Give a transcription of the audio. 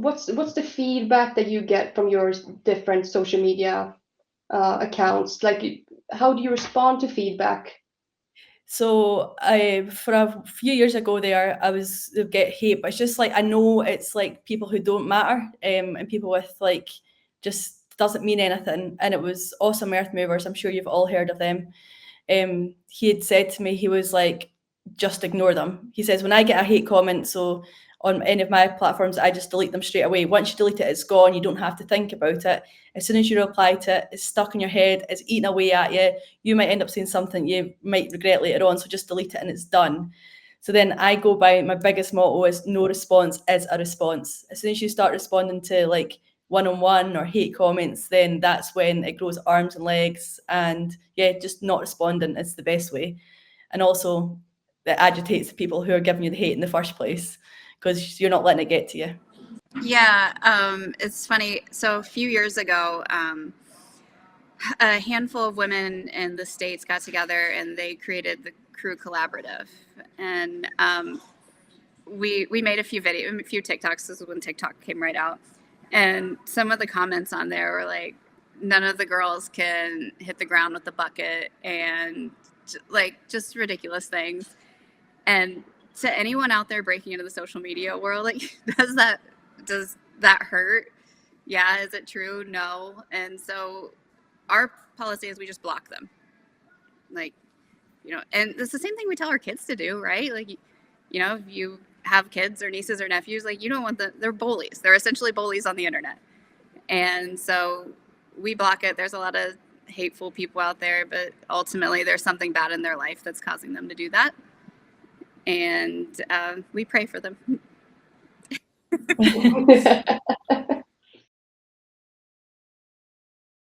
what's the feedback that you get from your different social media accounts? Like, how do you respond to feedback? So I, for a few years ago there, I was get hate, but it's just like I know it's like people who don't matter, and people with like just doesn't mean anything. And it was Awesome Earth Movers. I'm sure you've all heard of them. He had said to me, he was like, just ignore them. He says, when I get a hate comment, so on any of my platforms, I just delete them straight away. Once you delete it, it's gone. You don't have to think about it. As soon as you reply to it, it's stuck in your head, it's eating away at you. You might end up saying something you might regret later on, so just delete it and it's done. So then I go by, my biggest motto is no response is a response. As soon as you start responding to like one-on-one or hate comments, then that's when it grows arms and legs. And yeah, just not responding is the best way. And also it agitates the people who are giving you the hate in the first place, because you're not letting it get to you. Yeah, it's funny. So a few years ago, a handful of women in the States got together and they created the Crew Collaborative. And we made a few TikToks. This is when TikTok came right out. And some of the comments on there were like, none of the girls can hit the ground with the bucket, and like just ridiculous things. And to anyone out there breaking into the social media world, like, does that hurt? Yeah. Is it true? No. And so our policy is we just block them. Like, and it's the same thing we tell our kids to do, right? Like, if you have kids or nieces or nephews, like, you don't want they're bullies. They're essentially bullies on the internet. And so we block it. There's a lot of hateful people out there, but ultimately there's something bad in their life that's causing them to do that. And we pray for them.